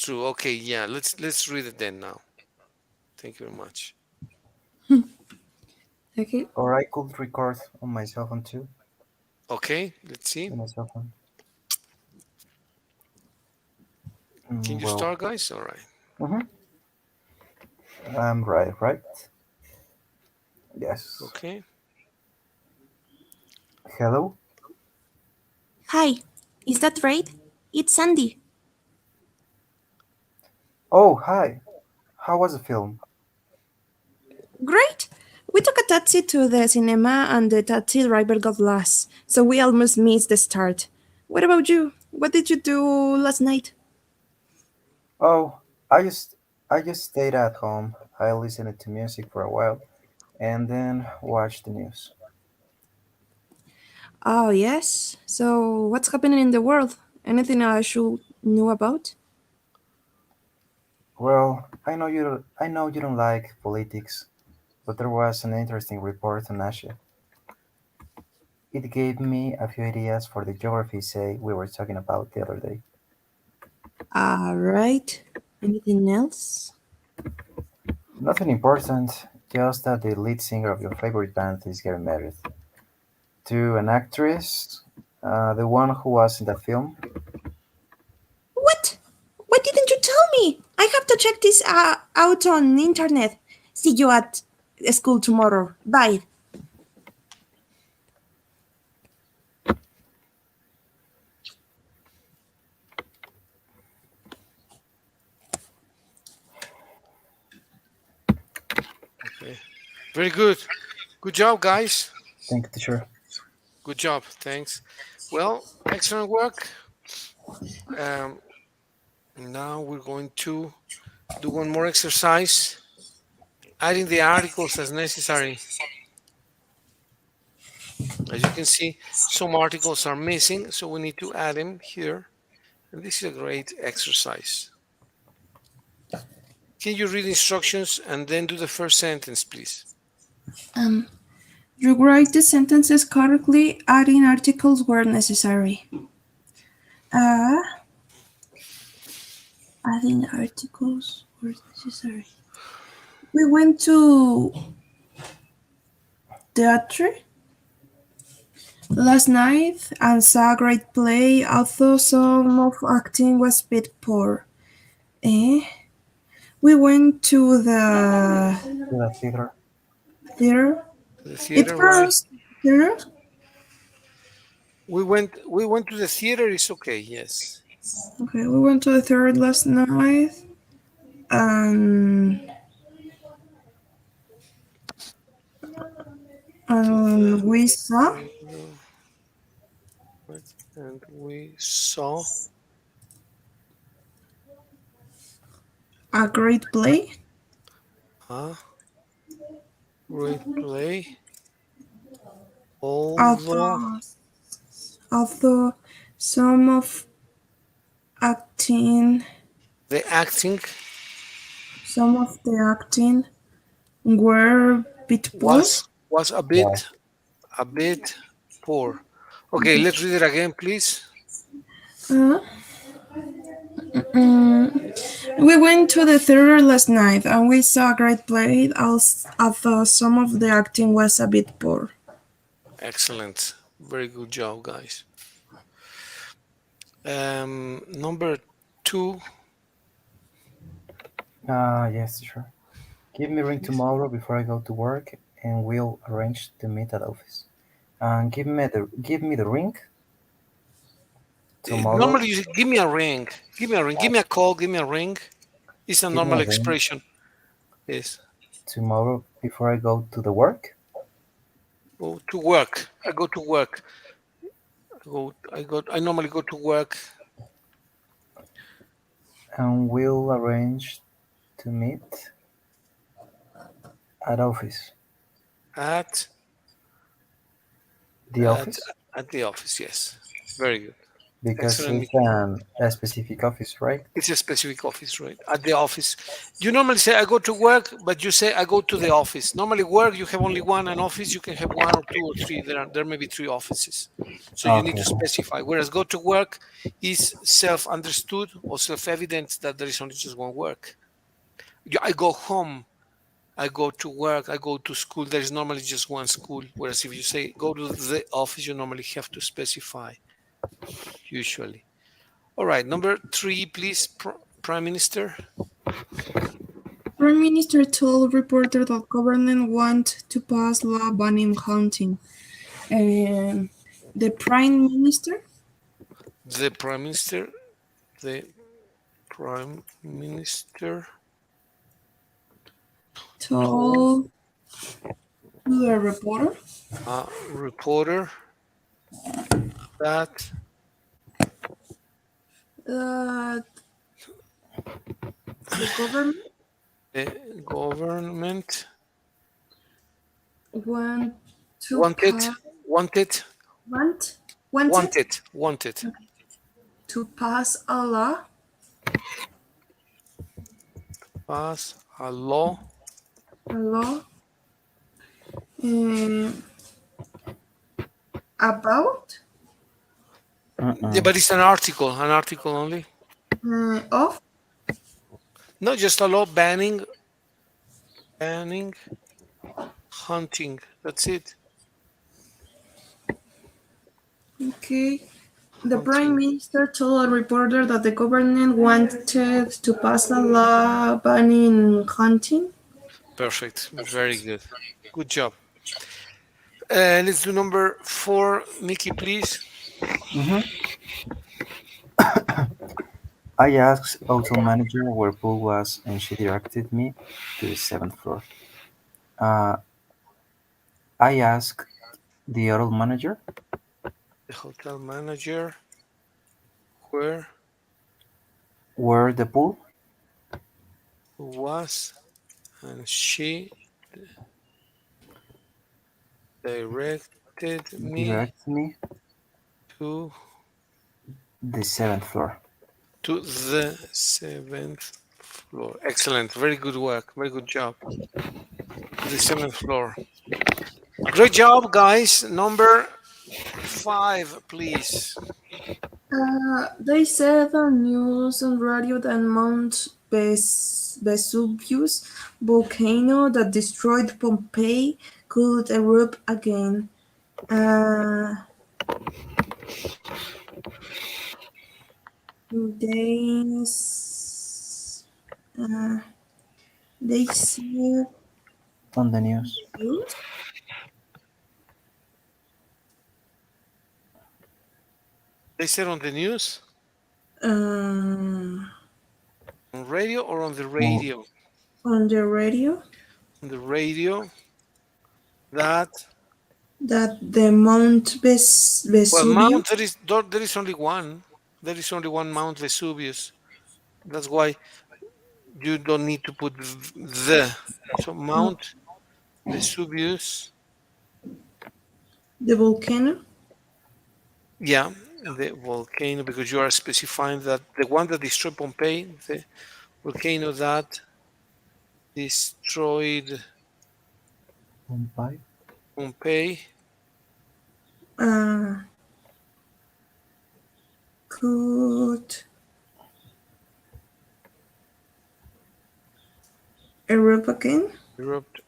true. Okay, yeah. Let's read it then now. Thank you very much. Okay. Or I could record on my cell phone too. Okay, let's see. On my cell phone. Can you Well, start, guys? All right. mhm. I'm right, right? Yes. Okay. Hello? Hi, is that right? It's Sandy. Oh, hi. How was the film? Great! We took a taxi to the cinema and the taxi driver got lost, so we almost missed the start. What about you? What did you do last night? Oh, I just stayed at home. I listened to music for a while and then watched the news. Oh, yes. So, what's happening in the world? Anything I should know about? Well, I know you don't like politics, but there was an interesting report on Asia. It gave me a few ideas for the geography essay we were talking about the other day. Alright. Anything else? Nothing important, just that the lead singer of your favorite band is getting married to an actress, the one who was in that film. What? Why didn't you tell me? I have to check this out on internet. See you at school tomorrow. Bye. Okay. Very good. Good job, guys. Thank you, teacher. Good job. Thanks. Well, excellent work. Um, now we're going to do one more exercise, adding the articles as necessary. As you can see, some articles are missing, so we need to add them here. And this is a great exercise. Can you read instructions and then do the first sentence, please? Um, you write the sentences correctly, adding articles where necessary. Uh, adding articles where necessary. We went to theater last night and saw a great play, although some of acting was a bit poor. Eh? We went to the To the theater. theater. The It's theater, right? pronounced theater. We went to the theater, it's okay, yes. Okay, we went to the theater last night and To the we saw theater, right? And we saw a great play. a great play, although Although although some of acting the acting some of the acting were a bit poor. was a Yeah. bit poor. Okay, let's read it again, please. Uh, we went to the theater last night and we saw a great play, although some of the acting was a bit poor. Excellent. Very good job, guys. Number two, Yes, teacher. Give me a ring please. tomorrow before I go to work, and we'll arrange to meet at office. And give me the ring tomorrow. Normally, you say, give me a ring, give me a ring, give me a call, give me a ring. It's a Give me normal a ring expression. Yes. tomorrow before I go to the work, Go to work. I go to work. I normally go to work and we'll arrange to meet at office. at The at office. at the office. Yes. Very good. because Excellent, it's Mickey. a specific office, right? It's a specific office, right? At the office. You normally say I go to work, but you say I go to the office. Normally work you have only one, an office you can have one or two or three. There may be three offices. So you need Okay. to specify. Whereas go to work is self-understood or self-evident that there is only just one work. I go home, I go to work, I go to school. There is normally just one school. Whereas if you say go to the office, you normally have to specify, usually. All right, number three, please, Prime Minister. Prime Minister told reporter that government want to pass law banning hunting. Um, the Prime Minister The Prime Minister, the Prime Minister told told to the reporter a reporter that that the government the government want to wanted, pass wanted, want wanted wanted to pass a law pass a law. a law um, about Yeah, Mm-mm. but it's an article only. of Not just a law banning hunting. That's it. okay. The Prime Hunting. Minister told a reporter that the government wanted to pass a law banning hunting. Perfect. Very good. Good job. Let's do number four, Mickey, please. Hmm. I asked hotel manager where pool was, and she directed me to the seventh floor. Uh, I asked the hotel manager The hotel manager, where where the pool was, and she directed me directed me to the seventh floor. the seventh floor. Excellent. Very good work. Very good job. To the seventh floor. Great job, guys. Number five, please. They said on news and radio that Mount Vesuvius volcano that destroyed Pompeii could erupt again. Uh, they s- uh, they said On the news. news. They said on the news, Uh, on radio, or on the Mm, radio? on the radio On the radio, that that the Mount well, Vesuvius Mount there is only one. There is only one Mount Vesuvius. That's why you don't need to put the. So Mount Vesuvius, the volcano yeah, the volcano, because you are specifying that the one that destroyed Pompeii, the volcano that destroyed Mumbai. Pompeii, uh, could erupt again. erupt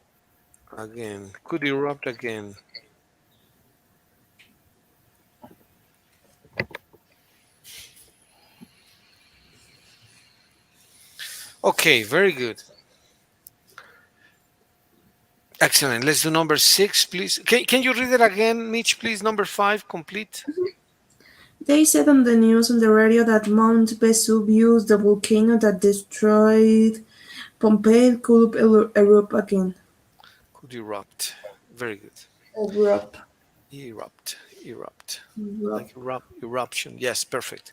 again. Could erupt again. Okay, very good. Excellent. Let's do number six, please. Can you read it again, Mitch, please? Number five, complete. They said on the news on the radio that Mount Vesuvius, the volcano that destroyed Pompeii, could erupt again. Could erupt. Very good. Erupt. Erupt. Erupt. Like Erupt. eruption. Yes, perfect.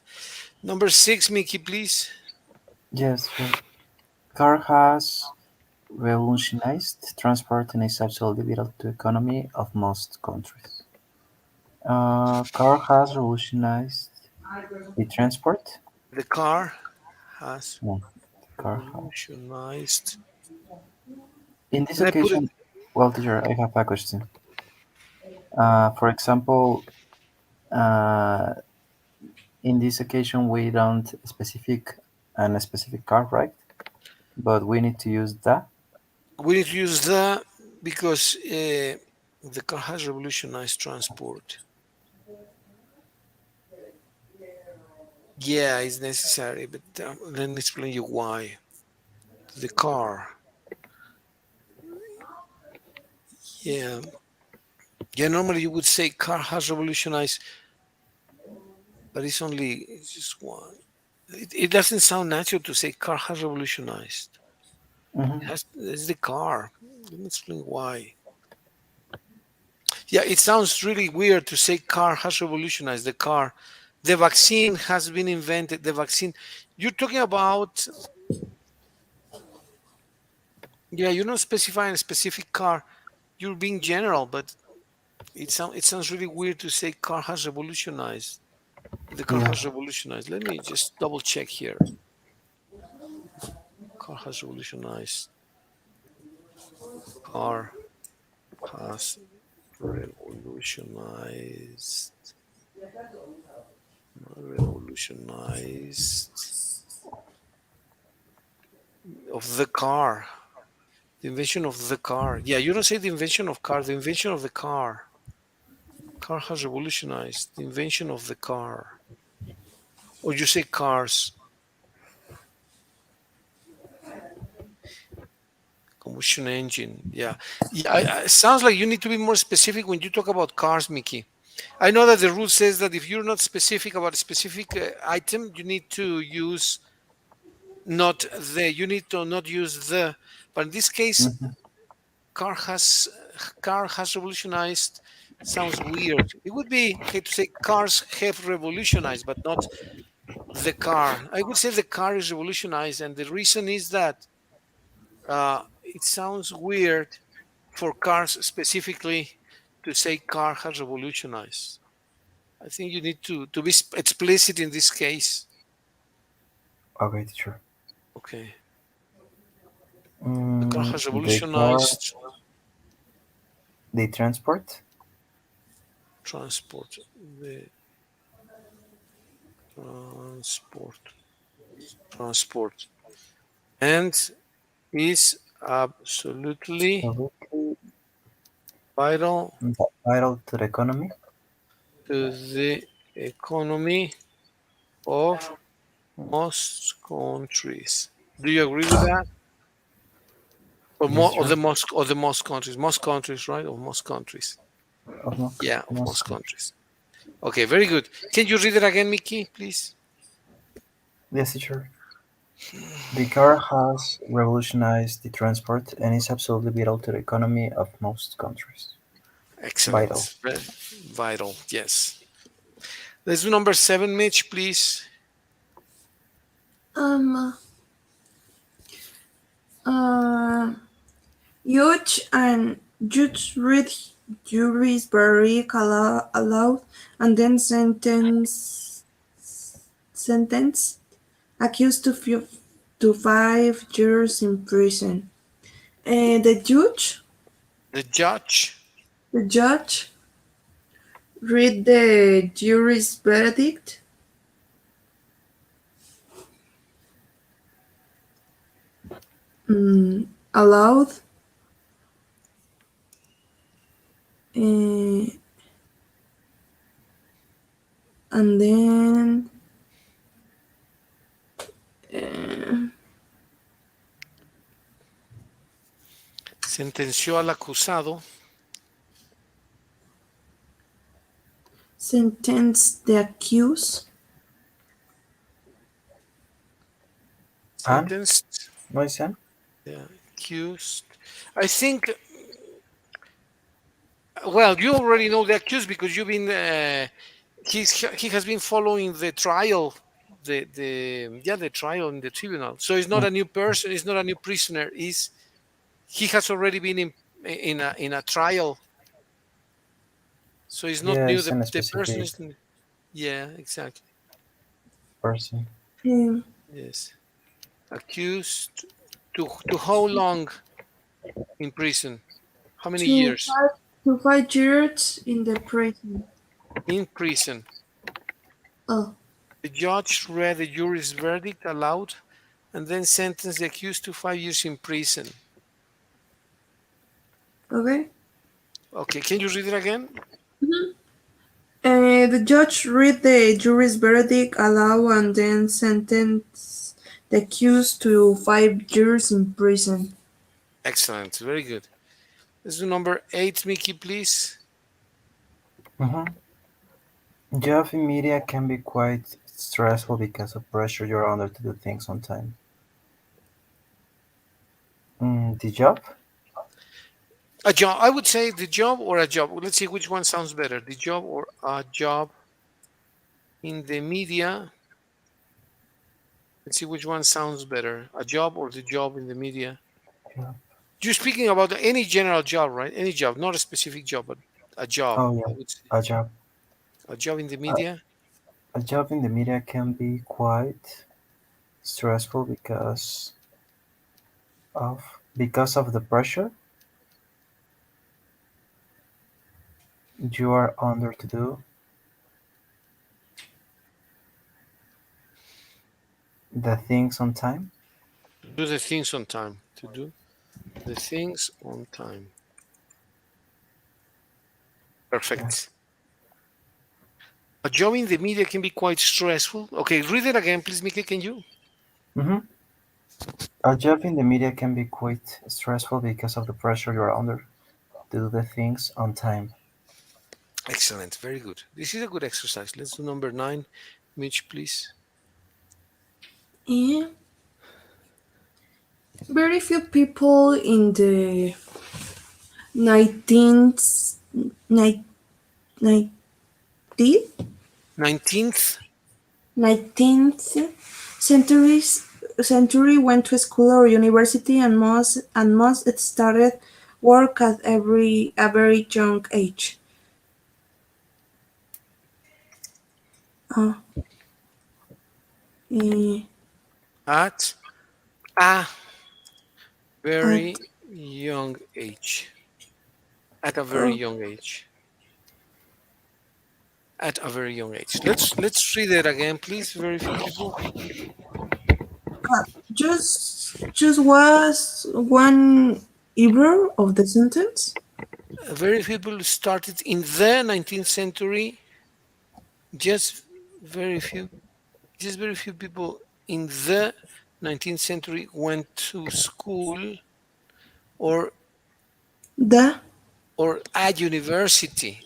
Number six, Mickey, please. Yes, car has revolutionized transport and is absolutely vital to economy of most countries. Car has revolutionized. The transport? The car has No, the car has. revolutionized. In this And I put it. occasion, well, teacher, I have a question. For example, uh, in this occasion, we don't specific a specific car, right? But we need to use the. We need to use the because the car has revolutionized transport. Yeah, it's necessary, but let me explain you why. The car. Yeah. Yeah, normally you would say car has revolutionized, but it's just one. It doesn't sound natural to say car has revolutionized. Mhm. It's the car. Let me explain why. Yeah, it sounds really weird to say car has revolutionized the car. The vaccine has been invented. The vaccine. You're talking about, yeah, you're not specifying a specific car. You're being general, but it sounds really weird to say car has revolutionized. The car Yeah. has revolutionized. Let me just double check here. Car has revolutionized. Car has revolutionized. Revolutionized of the car. The invention of the car. Yeah, you don't say the invention of car, the invention of the car. Car has revolutionized the invention of the car. Or you say cars, combustion engine. Yeah. Yeah, it sounds like you need to be more specific when you talk about cars, Mickey. I know that the rule says that if you're not specific about a specific item, you need to use not you need to not use the, but in this case, Mhm. car has car has revolutionized sounds weird. It would be okay to say cars have revolutionized, but not the car. I would say the car is revolutionized, and the reason is that it sounds weird for cars specifically to say car has revolutionized. I think you need to be explicit in this case. Okay, teacher. Okay, the car has The car, revolutionized the transport. transport. The transport, transport, and is absolutely Absolutely vital vital to the economy. to the economy of most countries. Do you agree with that? Or Yes, more, teacher. or the most countries, right? Or most countries. Almost, Yeah, of almost most country. countries. Okay, very good. Can you read it again, Mickey, please? Yes, teacher. The car has revolutionized the transport and is absolutely vital to the economy of most countries. Vital. Excellent. Vital. Yes. Let's do number 7, Mitch, please. Um, uh, Judge and Judge read juries verdict aloud and then sentence accused to 5 years in prison. The The judge. judge read the jury's verdict aloud, uh, and then uh, Sentenció al acusado. sentenced the accused. And? Sentenced. No es an? Yeah, accused. I think, well, you already know the accused because you've been, he has been following the trial, the trial in the tribunal. So it's not Mm. a new person, it's not a new prisoner. He has already been in a trial, so it's not Yeah, new. it's The in a the person specific. is, yeah, exactly. person. um, Yes. Accused to how long in prison? How many to years? 5 years in the prison. In prison. Oh, The judge read the jury's verdict aloud and then sentenced the accused to 5 years in prison. okay. Okay, can you read it again? The judge read the jury's verdict aloud and then sentenced the accused to 5 years in prison. Excellent, very good. Let's do number 8, Mickey, please. Mm-hmm. Job in media can be quite stressful because of pressure you're under to do things on time. The job? A job. I would say the job or a job. Let's see which one sounds better. The job or a job in the media. Let's see which one sounds better. A job or the job in the media. Job. You're speaking about any general job, right? Any job, not a specific job, but a job. Oh I yeah, would say a job. a job in the A, media. a job in the media can be quite stressful because of the pressure you are under to do the things on time. Do the things on time. To do the things on time. Yeah. Perfect. A job in the media can be quite stressful. Okay, read it again, please, Mickey. Can you? Mm-hmm. A job in the media can be quite stressful because of the pressure you are under to do the things on time. Excellent. Very good. This is a good exercise. Let's do number 9. Mitch, please. And very few people in the 19th, ni- 19th. 19th century went to school or university and most started work at a very young age. Uh, eh, At a at very young age. At a very uh, young age. At a very young age. Let's read it again, please. Very few people. just was one error of the sentence. Very few people started in the 19th century. Just very few. Just very few people in the 19th century went to school or The a university,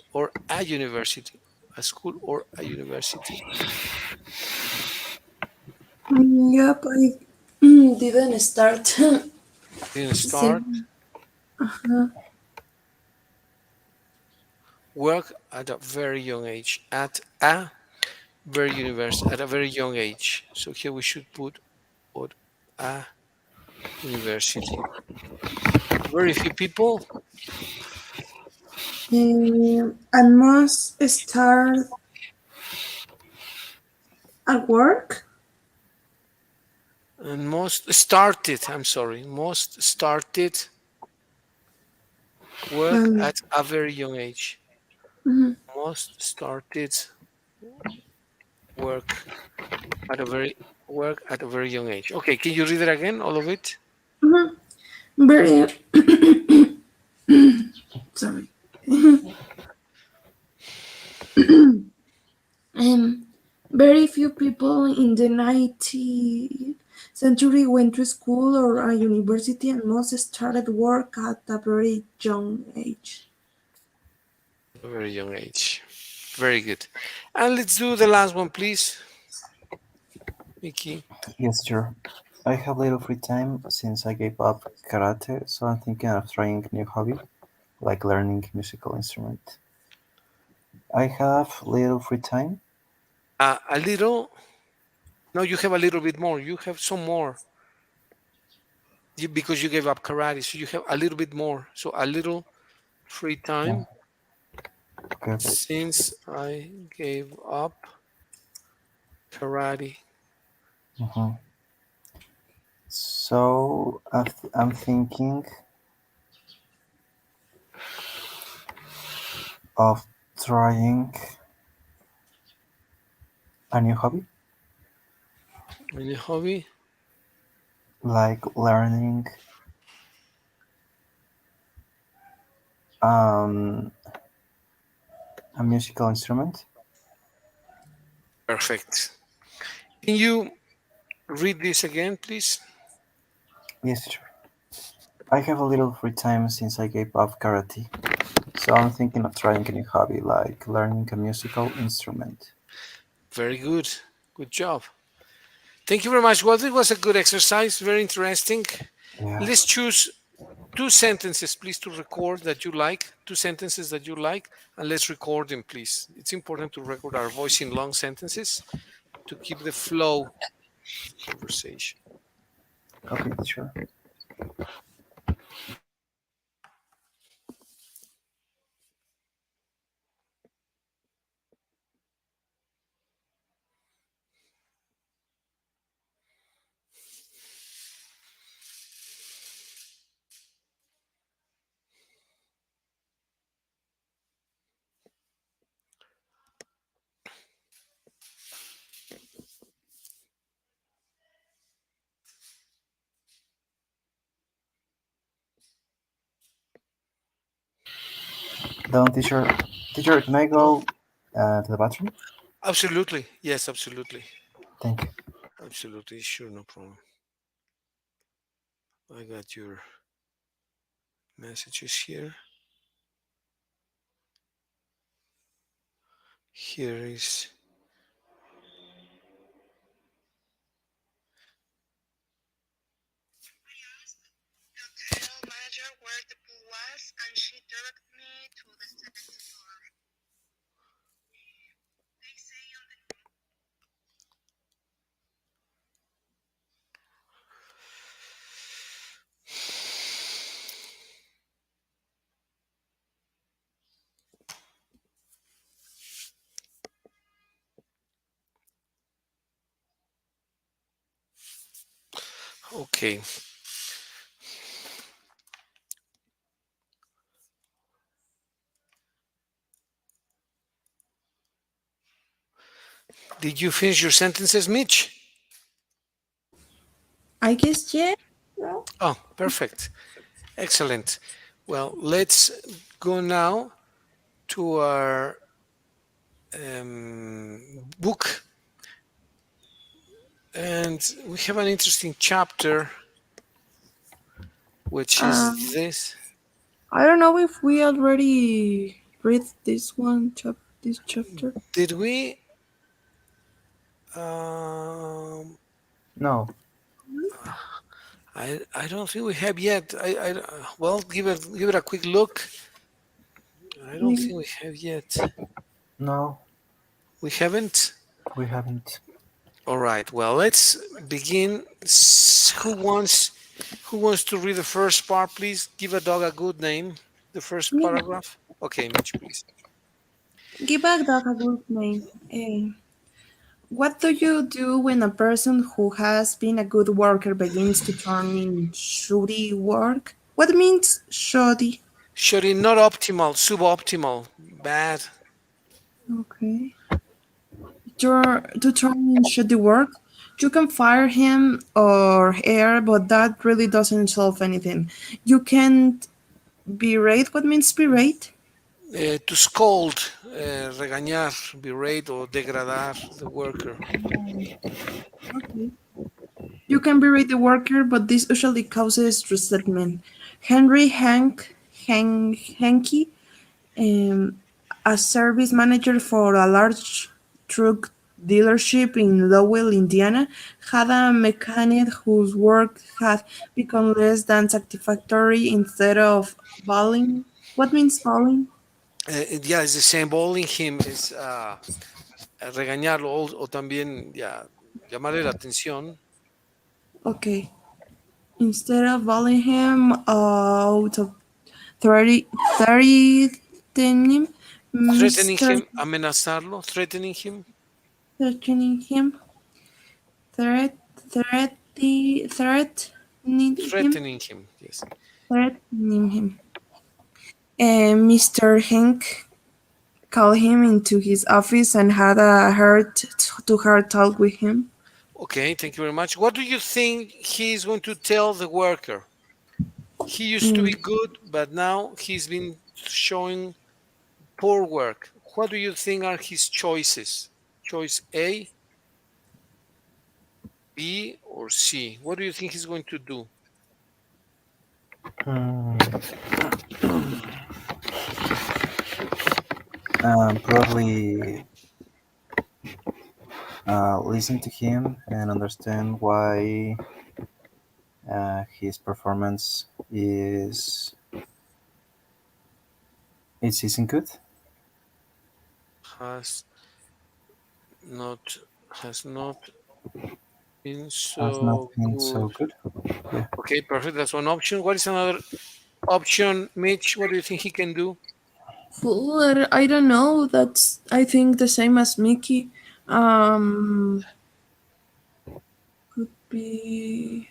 a school or a university. yep, I didn't start. Didn't start Same. work at a very young age. At a very young age. So here we should put at a university. Very few people And must start at work. and most started. I'm sorry, most started work Um, at a very young age. mhm, Most started work at a very young age. Okay, can you read it again, all of it? mhm. Very sorry. um, Very few people in the 19th century went to school or a university, and most started work at a very young age. A very young age. Very good. And let's do the last one, please, Mickey. Yes, sure. I have little free time since I gave up karate, so I'm thinking of trying a new hobby, like learning musical instrument. I have little free time. A little. No, you have a little bit more. You have some more. Because you gave up karate, so you have a little bit more. So a little free Yeah, time okay, okay. since I gave up karate. Mhm. So I'm thinking of trying a new hobby, Any hobby? like learning um, a musical instrument. Perfect. Can you read this again, please? Yes, teacher. I have a little free time since I gave up karate, so I'm thinking of trying a new hobby, like learning a musical instrument. Very good. Good job. Thank you very much. Well, it was a good exercise. Very interesting. Yeah. Let's choose two sentences, please, to record that you like. Two sentences that you like, and let's record them, please. It's important to record our voice in long sentences to keep the flow of conversation. Okay, teacher. Don't, teacher. Teacher, can I Hello? go to the bathroom? Absolutely. Yes, absolutely. Thank you. Absolutely. Sure, no problem. I got your messages here. Here is. Okay. Did you finish your sentences, Mitch? I guess yeah. Well, Oh, perfect. Excellent. Well, let's go now to our book. And we have an interesting chapter, which is um, this. I don't know if we already read this chapter. Did we? Um, No, I don't think we have yet. Well, give it a quick look. I don't Maybe. think we have yet. no, We haven't. we haven't. All right. Well, let's begin. Who wants to read the first part, please? Give a dog a good name. The first Me. paragraph. Okay, Mitch, please. Give a dog a good name. What do you do when a person who has been a good worker begins to turn in shoddy work? What means shoddy? Shoddy, not optimal, suboptimal, bad. Okay. To turn in shoddy work, you can fire him or her, but that really doesn't solve anything. You can't berate. What means berate? To scold, regañar, berate, or degradar the worker. Okay. You can berate the worker, but this usually causes resentment. Henry Hanky, um, a service manager for a large truck dealership in Lowell, Indiana, had a mechanic whose work had become less than satisfactory instead of bawling. What means bawling? Yeah, it's the same. Bowling him es regañarlo o también ya llamarle la atención. Okay. Instead of bawling him out of 30, 30 Threatening Mr. him, amenazarlo, threatening him. threatening him, threat. Threatening him. Yes. threatening him. Mr. Hank called him into his office and had a heart-to-heart talk with him. Okay, thank you very much. What do you think he's going to tell the worker? He used to be Mm, good, but now he's been showing poor work. What do you think are his choices? Choice A, B, or C? What do you think he's going to do? Hmm, probably listen to him and understand why his performance isn't good. Has not has not been Has not so been so good. good. Yeah. Okay, perfect. That's one option. What is another option, Mitch? What do you think he can do? well, I don't know. That's I think the same as Mickey. Could be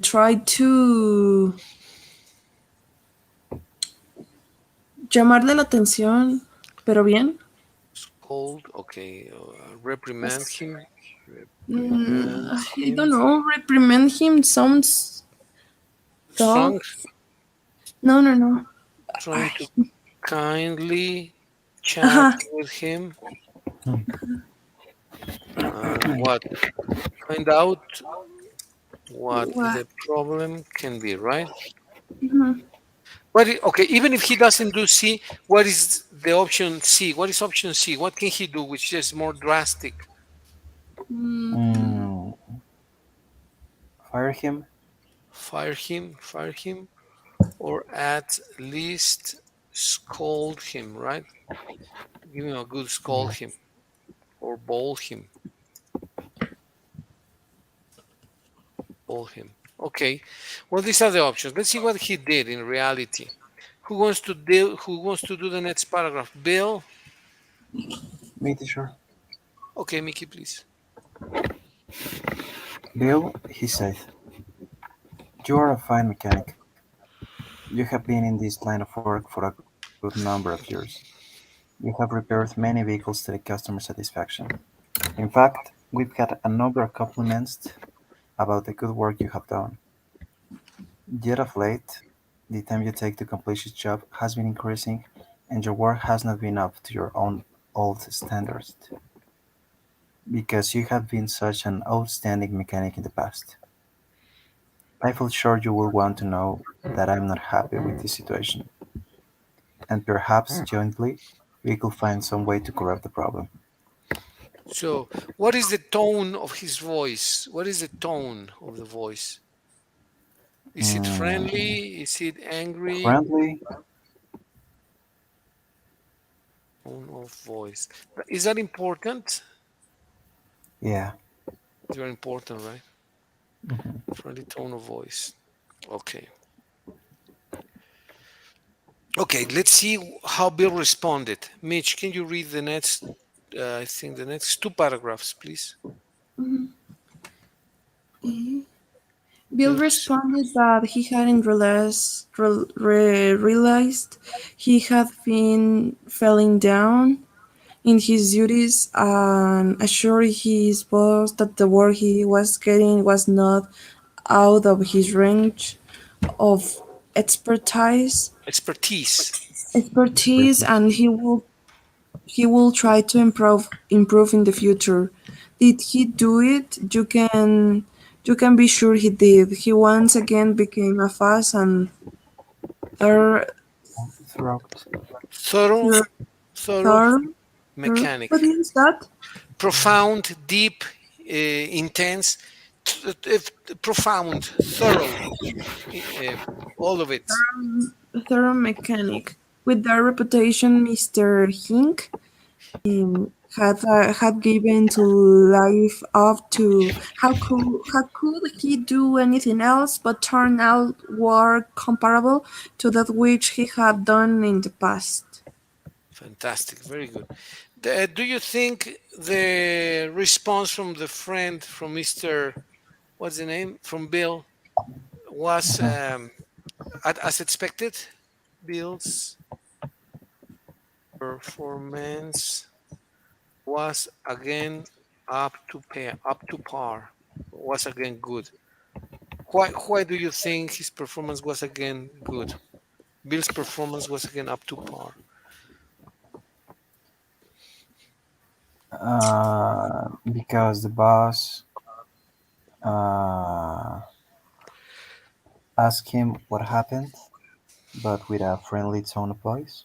try to llamarle la atención, pero bien. Scold. Okay, reprimand As- him. Reprimand I don't him. know. Reprimand him sounds tough. Strong. No, no, no. Trying Ay, to kindly chat ajá. with him Hmm. and what? Find out what What? the problem can be, right? Mhm. Okay, even if he doesn't do C, what is the option C? What is option C? What can he do which is more drastic? Mm, Mm, fire him. Fire him, or at least scold him, right? Give him a good scold Yeah. him or bowl him. Bowl him. Okay. Well, these are the options. Let's see what he did in reality. Who wants to do the next paragraph? Bill? Me, teacher. Okay, Mickey, please. Bill, he said, you are a fine mechanic. You have been in this line of work for a good number of years. You have repaired many vehicles to the customer satisfaction. In fact, we've got a number of compliments about the good work you have done. Yet of late, the time you take to complete this job has been increasing, and your work has not been up to your own old standards, because you have been such an outstanding mechanic in the past. I feel sure you will want to know that I'm not happy with this situation, and perhaps jointly we could find some way to correct the problem. So, what is the tone of his voice? What is the tone of the voice? Is it Mm, friendly? Is it angry? friendly? Tone of voice. Is that important? Yeah. It's very important, right? Mhm. Friendly tone of voice. Okay. Okay, let's see how Bill responded. Mitch, can you read the next, I think the next two paragraphs, please? mhm. Bill Bill, responded that he hadn't realized he had been falling down in his duties and assured his boss that the work he was getting was not out of his range of expertise expertise. expertise Expertise. and he will try to improve in the future. Did he do it? You can be sure he did. He once again became a fast and thorough Throat. Thorough, thorough thorough thorough. mechanic. What is that? Profound, deep, intense, profound, thorough, uh, all of it. Thorough mechanic. With that reputation, Mr. Hink had given to life up to how could he do anything else but turn out work comparable to that which he had done in the past? Fantastic, very good. Do you think the response from the friend from Mr. What's the name from Bill was Mhm. as expected? Bill's performance was again up to par. Was again good. Why do you think his performance was again good? Bill's performance was again up to par. Because the boss uh, asked him what happened, but with a friendly tone of voice.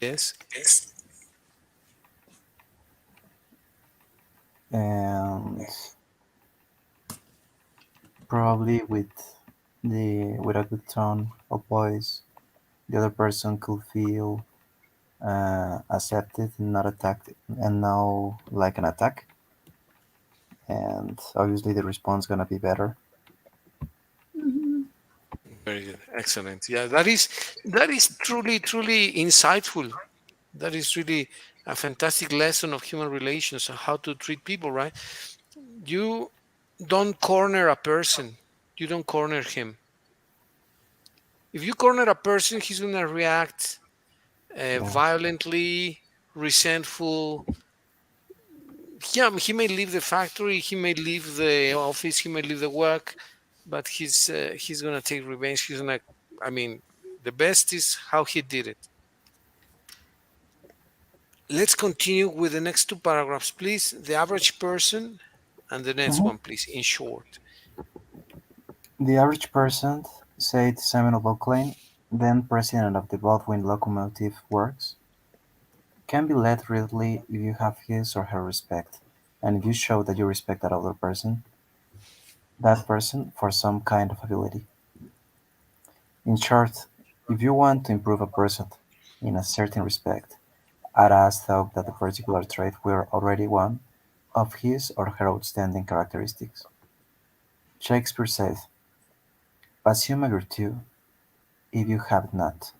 Yes. And probably with a good tone of voice, the other person could feel accepted and not attacked, and now like an attack. And obviously, the response gonna be better. Mhm. Very good. Excellent. Yeah, that is truly insightful. That is really a fantastic lesson of human relations and how to treat people, right? You don't corner a person. You don't corner him. If you corner a person, he's gonna react Yeah, violently, resentful. Yeah, he may leave the factory, he may leave the office, he may leave the work, but he's gonna take revenge. He's gonna. I mean, the best is how he did it. Let's continue with the next two paragraphs, please. The average person, and the next mhm. one, please, in short. The average person, said Samuel Bulklane, then president of the Baldwin Locomotive Works, can be led readily if you have his or her respect, and if you show that you respect that person for some kind of ability. In short, if you want to improve a person in a certain respect, I'd ask thought that the particular trait were already one of his or her outstanding characteristics. Shakespeare said, "Assume a virtue if you have it not,"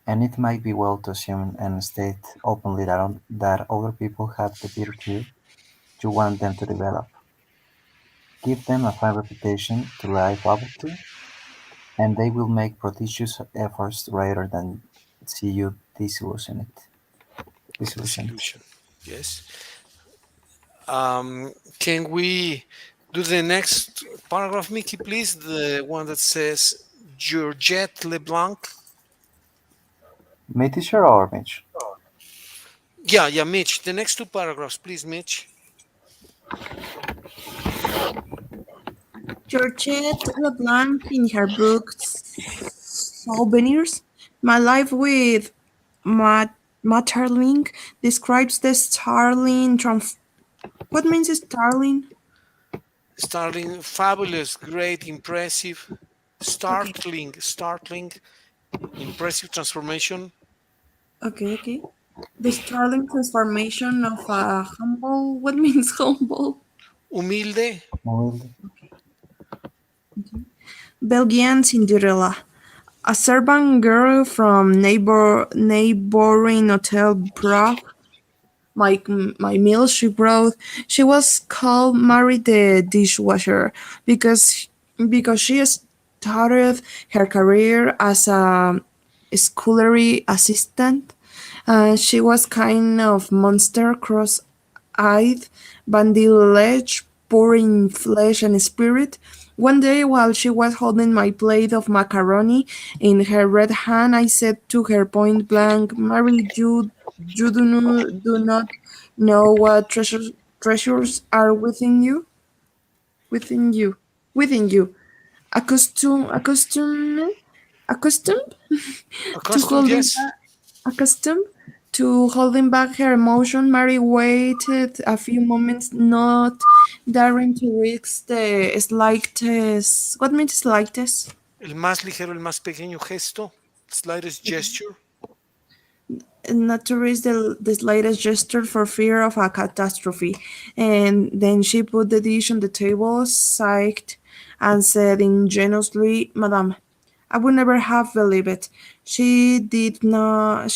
and it might be well to assume and state openly that other people have the virtue you want them to develop. Give them a fine reputation to live up to, and they will make prodigious efforts rather than see you disillusioned. Disillusion. Yes. Can we do the next paragraph, Mickey, please? The one that says Georgette Leblanc. May teacher or Mitch? Yeah, yeah, Mitch. The next two paragraphs, please, Mitch. Georgette LeBlanc, in her book Souvenirs, My Life with Maeterlinck, describes the startling what means startling? Startling, fabulous, great, impressive, Okay, startling, impressive transformation. okay. The startling transformation of a humble. What means humble? Humilde, Okay. Belgian Cinderella. A servant girl from neighboring Hotel Prague. My meal she brought. She was called Mary the dishwasher because she started her career as a scullery assistant. She was kind of monster, cross-eyed, bandy-legged, poor in flesh and spirit. One day, while she was holding my plate of macaroni in her red hand, I said to her point blank, "Mary, you do not know what treasures are within you, within you. Accustomed to accustomed, holding yes. back, accustomed to holding back her emotion. Mary waited a few moments, not daring to risk the slightest. What means slightest? El más ligero, el más pequeño gesto, slightest gesture. Not to risk the slightest gesture for fear of a catastrophe. And then she put the dish on the table, sighed, and said ingenuously, "Madame, I would never have believed it. She did not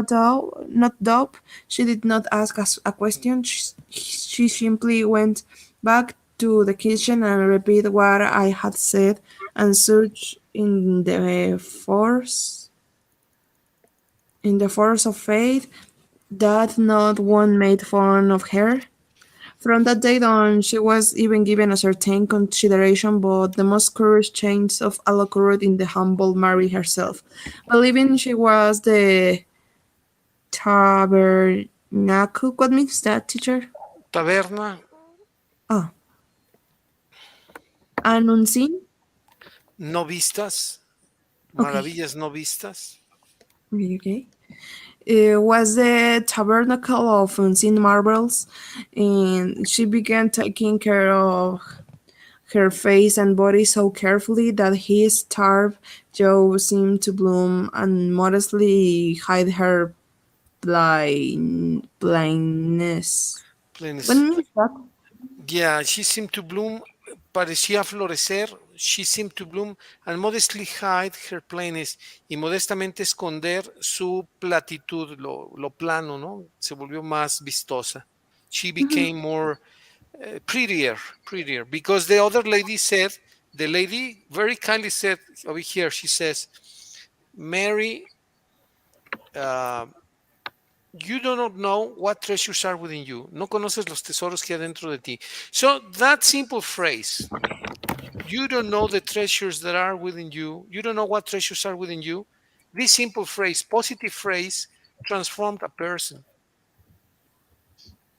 doubt. She did not ask us a question. She simply went back to the kitchen and repeated what I had said, and such in the force of faith that not one made fun of her. From that day on, she was even given a certain consideration, but the most curious change of all occurred in the humble Mary herself. Believing she was the tabernacle. What means that, teacher? Taberna, Oh, unseen? no vistas, Okay, maravillas no vistas. okay, okay. It was the tabernacle of unseen marvels, and she began taking care of her face and body so carefully that his starved jaw seemed to bloom and modestly hide her blindness. What Please. means that? Yeah, she seemed to bloom, parecía florecer, she seemed to bloom and modestly hide her plainness y modestamente esconder su platitud, lo plano, ¿no? Se volvió más vistosa. She became more prettier, prettier, because the other lady said, the lady very kindly said over here, she says, Mary, uh, you do not know what treasures are within you. No conoces los tesoros que hay dentro de ti. So that simple phrase, you don't know the treasures that are within you. You don't know what treasures are within you. This simple phrase, positive phrase, transformed a person.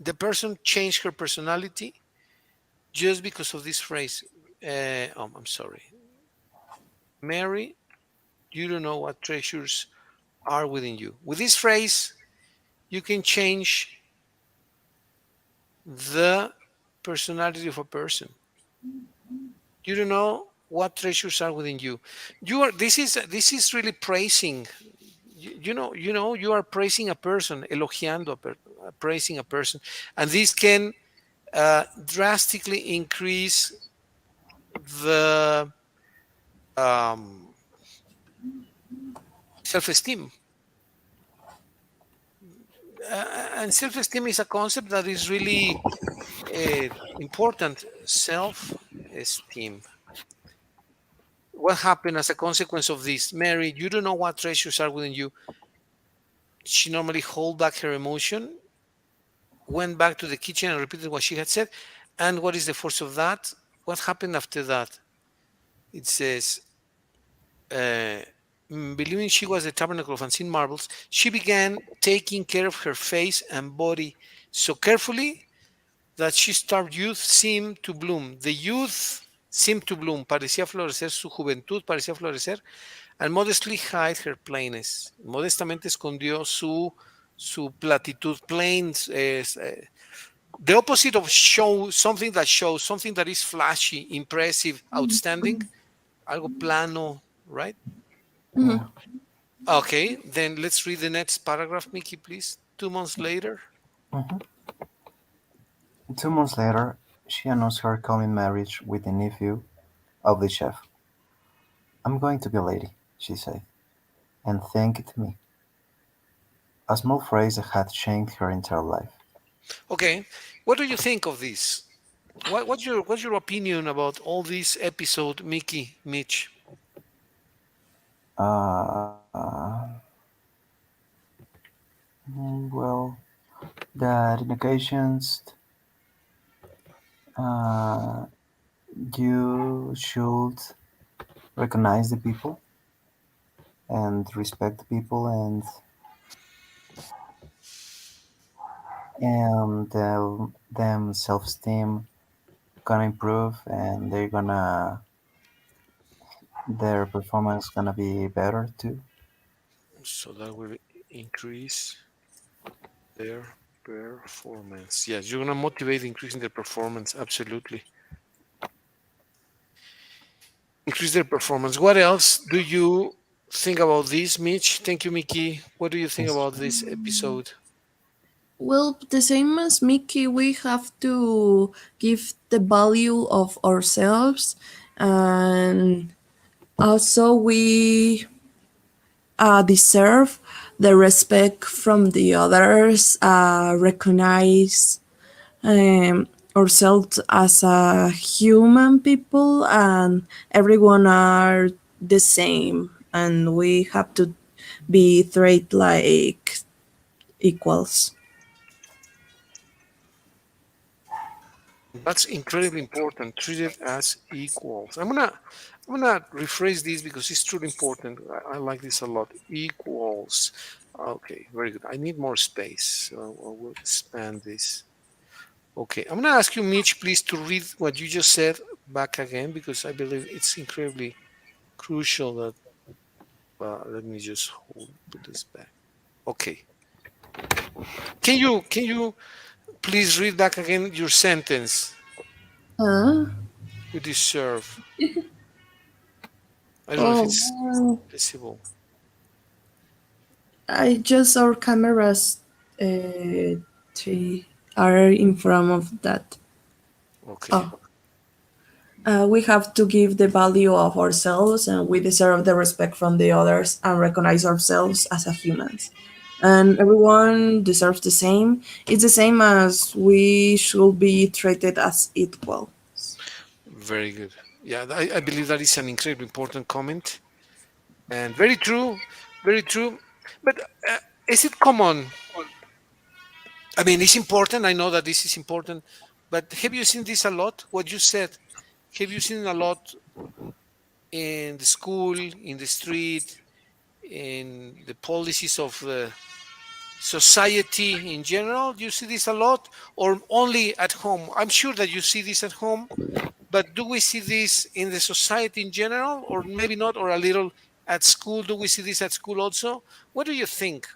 The person changed her personality just because of this phrase. I'm sorry. Mary, you don't know what treasures are within you. With this phrase, you can change the personality of a person. You don't know what treasures are within you. You are. This is really praising. You are praising a person, elogiando praising a person, and this can drastically increase the um, self-esteem. And self-esteem is a concept that is really uh, important. Self-esteem. What happened as a consequence of this? Mary, you don't know what treasures are within you. She normally hold back her emotion, went back to the kitchen and repeated what she had said. And what is the force of that? What happened after that? It says, uh, believing she was the tabernacle of unseen marvels, she began taking care of her face and body so carefully that she starved youth seemed to bloom. The youth seemed to bloom. Parecía florecer, su juventud parecía florecer. And modestly hide her plainness. Modestamente escondió su platitud. Plain es the opposite of shows, something that is flashy, impressive, outstanding. Algo plano, right? Yeah. Okay, then let's read the next paragraph, Mickey, please. 2 months later. Mhm. 2 months later, she announced her coming marriage with the nephew of the chef. "I'm going to be a lady," she said, and thanked me. A small phrase that had changed her entire life. Okay, what do you think of this? What's your opinion about all this episode, Mickey, Mitch? Uh, well, that in occasions uh, you should recognize the people and respect the people, and them self-esteem gonna improve, and their performance gonna be better too. So that will increase their performance. Yes, you're gonna motivate increasing their performance. Absolutely, increase their performance. What else do you think about this, Mitch? Thank you, Mickey. What do you think Yes. about this episode? Well, the same as Mickey, we have to give the value of ourselves and Also, we deserve the respect from the others, recognize ourselves as a human people, and everyone are the same, and we have to be treated like equals. That's incredibly important. Treated as equals. I'm gonna rephrase this because it's truly important. I like this a lot. Equals. Okay, very good. I need more space, so I will expand this. Okay, I'm gonna ask you, Mitch, please, to read what you just said back again because I believe it's incredibly crucial. That let me just put this back. Okay, can you please read back again your sentence? Huh? We deserve. I don't know if Oh, it's visible. I just our cameras uh, are in front of that. Okay, Oh, we have to give the value of ourselves, and we deserve the respect from the others, and recognize ourselves as a humans. And everyone deserves the same. It's the same as we should be treated as equal. very good. Yeah, I believe that is an incredibly important comment and very true, very true. But is it common? I mean, it's important. I know that this is important, but have you seen this a lot? What you said, have you seen a lot in the school, in the street, in the policies of the society in general? Do you see this a lot, or only at home? I'm sure that you see this at home, but do we see this in the society in general, or maybe not, or a little at school? Do we see this at school also? What do you think?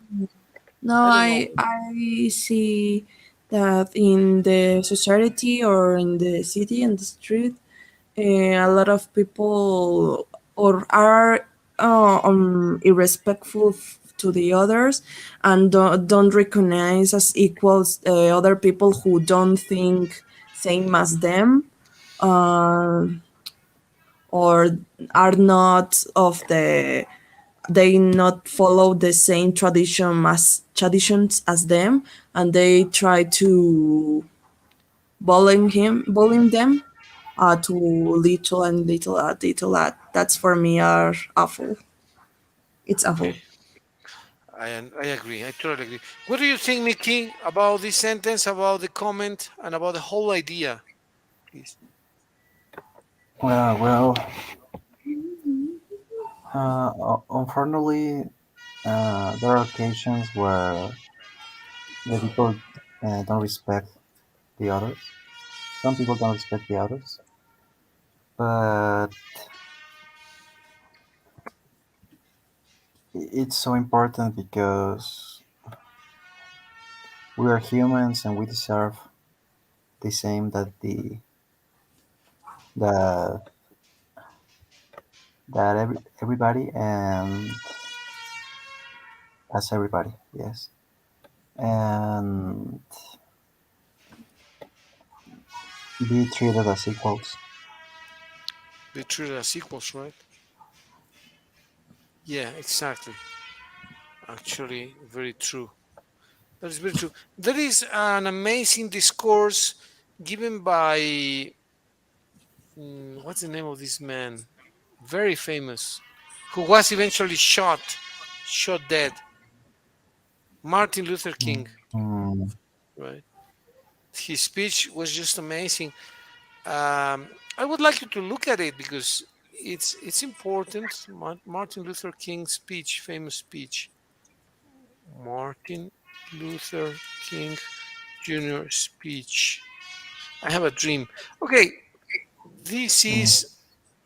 No, I don't know. I see that in the society or in the city and the street, a lot of people or are irrespectful to the others, and don't recognize as equals other people who don't think same as them, uh, or are not of the they not follow the same traditions as them, and they try to bullying them to little and little at little at. That's for me are awful. It's Okay. awful. I agree. I totally agree. What do you think, Mickey, about this sentence, about the comment, and about the whole idea, please? Well, unfortunately, there are occasions where the people don't respect the others. Some people don't respect the others, but it's so important because we are humans and we deserve the same that everybody and as everybody. Yes, and be treated as equals. Be treated as equals, right? Yeah, exactly. Actually, very true. That is very true. There is an amazing discourse given by what's the name of this man? Very famous, who was eventually shot dead. Martin Luther King, Mm, right? His speech was just amazing. I would like you to look at it because it's important. Martin Luther King's speech, famous speech. Martin Luther King Jr. speech. I have a dream. Okay, this mm, is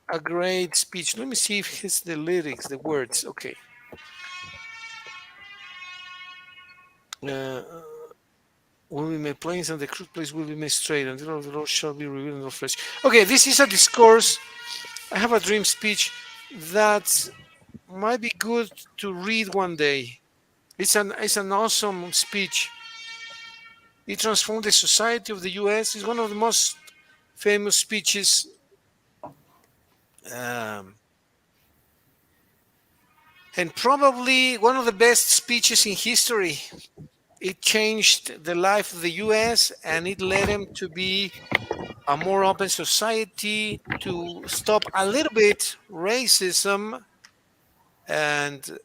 a great speech. Let me see if it's the lyrics, the words. Okay. Uh, will be made plain and the crooked place will be made straight, and the Lord shall be revealed in all flesh. Okay, this is a discourse. I have a dream speech that might be good to read one day. It's an awesome speech. It transformed the society of the U.S. It's one of the most famous speeches um, and probably one of the best speeches in history. It changed the life of the US and it led him to be a more open society, to stop a little bit racism and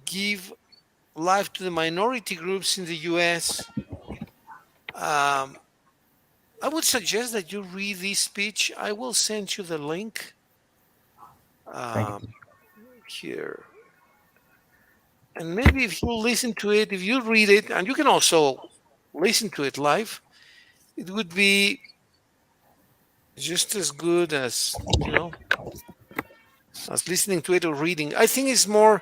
give life to the minority groups in the US. Um, I would suggest that you read this speech. I will send you the link Thank um, you. here. And maybe if you listen to it, if you read it, and you can also listen to it live, it would be just as good as, as listening to it or reading. I think it's more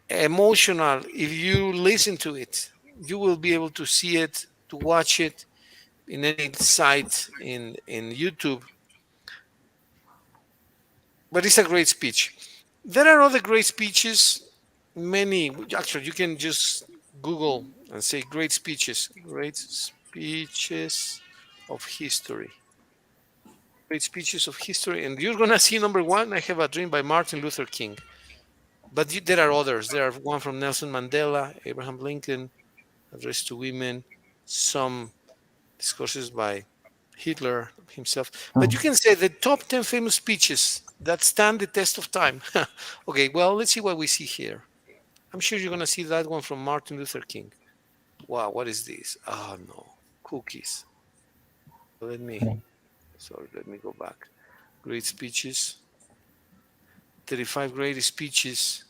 emotional if you listen to it. You will be able to see it, to watch it in any site in YouTube. But it's a great speech. There are other great speeches, many. Actually, you can just Google and say great speeches of history. Great speeches of history. And you're going to see number one, I Have a Dream by Martin Luther King. But there are others. There are one from Nelson Mandela, Abraham Lincoln, Address to Women, some discourses by Hitler himself. But Hmm. you can say the top 10 famous speeches that stand the test of time. Okay, well, let's see what we see here. I'm sure you're going to see that one from Martin Luther King. Wow, what is this? Oh, no. Cookies. Let me, Hmm. sorry, let me go back. Great speeches. 35 great speeches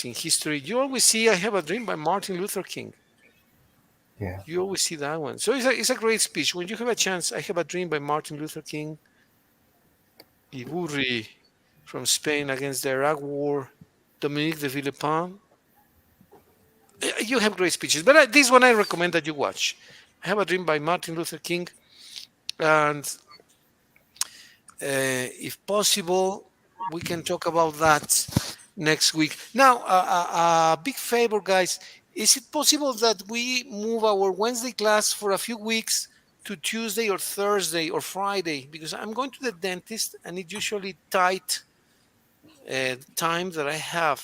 in history. You always see I Have a Dream by Martin Luther King. Yeah. You always see that one. So it's a great speech. When you have a chance, I Have a Dream by Martin Luther King. Iburri from Spain against the Iraq War. Dominique de Villepin. You have great speeches, but this one I recommend that you watch. I Have a Dream by Martin Luther King. And if possible, we can talk about that next week. Now, a big favor, guys. Is it possible that we move our Wednesday class for a few weeks to Tuesday or Thursday or Friday? Because I'm going to the dentist and it's usually tight time that I have.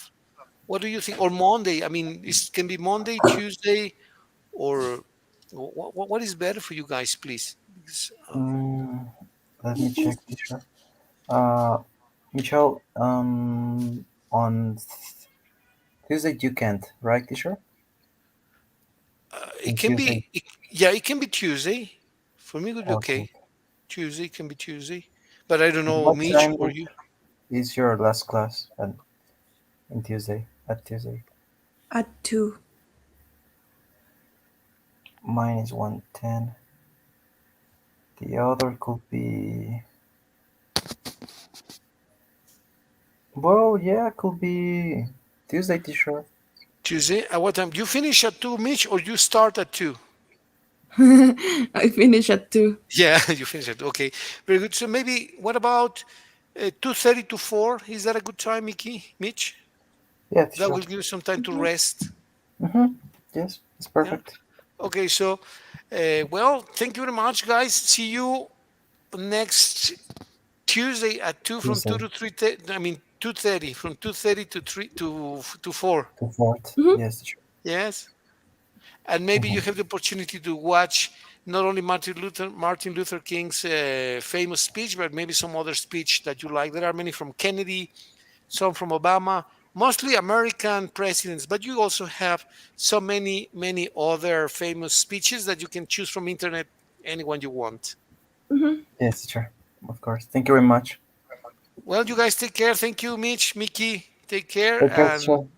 What do you think? Or Monday? I mean, it can be Monday, Tuesday, or what is better for you guys, please? Because, Mm, let me check, teacher. Uh, Michelle, on Tuesday you can't, right, teacher? it On can Tuesday. be, yeah, it can be Tuesday. For me, it would be Okay. okay. Tuesday can be Tuesday, but I don't At know, what Mitch time or you. is your last class on Tuesday? At Tuesday. At 2. Mine is 1:10. The other could be. Well, yeah, could be Tuesday, teacher. Tuesday at what time? You finish at 2, Mitch, or you start at 2? I finish at 2. Yeah, you finish at okay. Very good. So maybe what about 2:30 to 4? Is that a good time, Mitch? Yeah, That teacher. will give you some time to rest. Mm-hmm. Yes, it's Yeah. perfect. Okay. So, well, thank you very much, guys. See you next Tuesday at 2 from 2 Tuesday to 3. I mean 2:30 from 2:30 to 3 to 4. to 4th. Mhm. Yes, teacher. Yes. And maybe you Mm-hmm. have the opportunity to watch not only Martin Luther King's famous speech, but maybe some other speech that you like. There are many from Kennedy, some from Obama, mostly American presidents, but you also have so many other famous speeches that you can choose from internet anyone you want. Mhm. Yes, teacher. Of course. Thank you very much. Well, you guys take care. Thank you, Mitch, Mickey. Take care Take care, and teacher.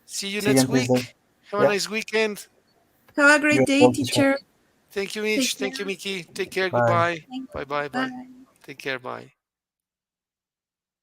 see you See you next on week. Tuesday. Have a Yeah, nice weekend. Have a you great as day, well, teacher. teacher. Thank you, Take Mitch. care. Thank you, Mickey. Take care. Bye. Goodbye. Thanks. Bye bye bye. Bye. Take care. Bye.